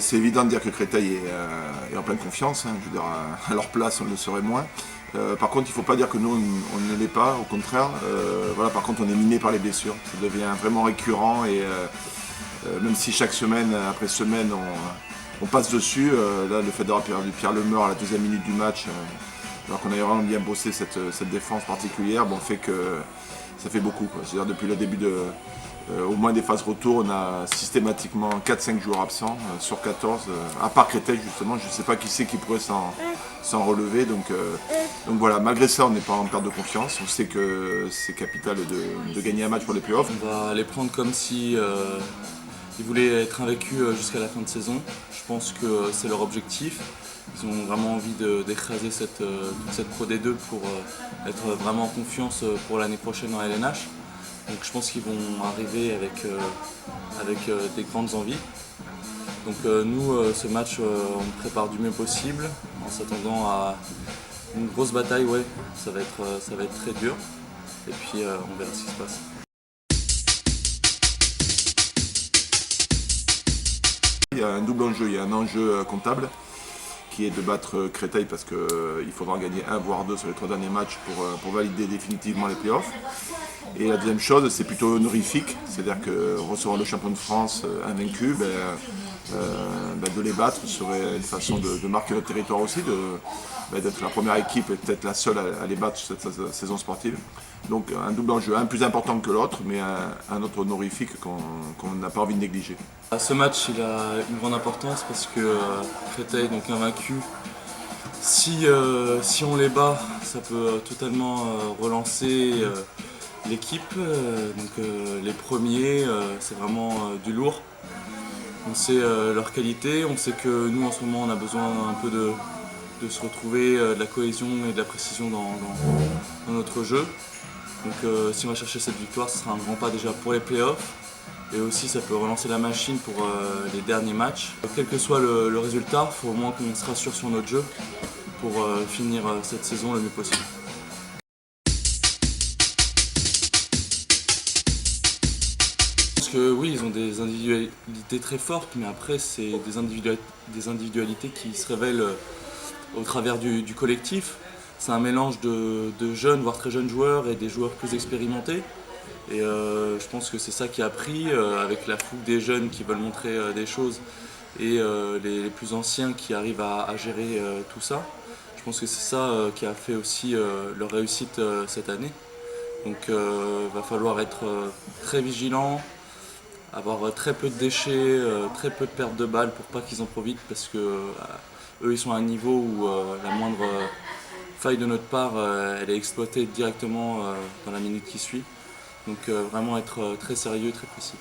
C'est évident de dire que Créteil est en pleine confiance. Je veux dire, à leur place, on le serait moins. Par contre, il ne faut pas dire que nous, on ne l'est pas, au contraire. Voilà, par contre, on est miné par les blessures. Ça devient vraiment récurrent et même si chaque semaine après semaine, on passe dessus, là, le fait d'avoir perdu Pierre Lemeur à la 2e minute du match, alors qu'on avait vraiment bien bossé cette défense particulière, bon, fait que ça fait beaucoup. C'est-à-dire depuis le début au moins des phases retour, on a systématiquement 4-5 joueurs absents sur 14, à part Créteil justement, je ne sais pas qui c'est qui pourrait s'en relever. Donc voilà, malgré ça, on n'est pas en perte de confiance. On sait que c'est capital de gagner un match pour les playoffs. On va les prendre comme si ils voulaient être invaincus jusqu'à la fin de saison. Je pense que c'est leur objectif. Ils ont vraiment envie d'écraser toute cette Pro D2 pour être vraiment en confiance pour l'année prochaine en LNH. Donc je pense qu'ils vont arriver avec des grandes envies. Donc nous, ce match, on le prépare du mieux possible en s'attendant à une grosse bataille. Ouais, ça va être très dur. Et puis on verra ce qui se passe. Il y a un double enjeu, il y a un enjeu comptable qui est de battre Créteil parce qu'il faudra gagner 1 voire 2 sur les 3 derniers matchs pour valider définitivement les playoffs. Et la deuxième chose, c'est plutôt honorifique, c'est-à-dire que recevoir le champion de France invaincu, de les battre serait une façon de marquer notre territoire aussi, d'être la première équipe et peut-être la seule à les battre cette saison sportive. Donc un double enjeu, un plus important que l'autre, mais un autre honorifique qu'on n'a pas envie de négliger. Ce match, il a une grande importance parce que Créteil, donc invaincu, si on les bat, ça peut totalement relancer l'équipe. Les premiers, c'est vraiment du lourd. On sait leur qualité, on sait que nous en ce moment on a besoin un peu de se retrouver, de la cohésion et de la précision dans notre jeu. Donc si on va chercher cette victoire, ce sera un grand pas déjà pour les playoffs. Et aussi ça peut relancer la machine pour les derniers matchs. Quel que soit le résultat, il faut au moins qu'on se rassure sur notre jeu pour finir cette saison le mieux possible. Je pense que oui, ils ont des individualités très fortes, mais après c'est des individualités qui se révèlent au travers du collectif. C'est un mélange de jeunes, voire très jeunes joueurs et des joueurs plus expérimentés. Et je pense que c'est ça qui a pris, avec la fougue des jeunes qui veulent montrer des choses et les plus anciens qui arrivent à gérer tout ça. Je pense que c'est ça qui a fait aussi leur réussite cette année. Donc il va falloir être très vigilant, avoir très peu de déchets, très peu de pertes de balles pour pas qu'ils en profitent parce que eux ils sont à un niveau où la moindre faille de notre part elle est exploitée directement dans la minute qui suit. Donc vraiment être très sérieux, très précis.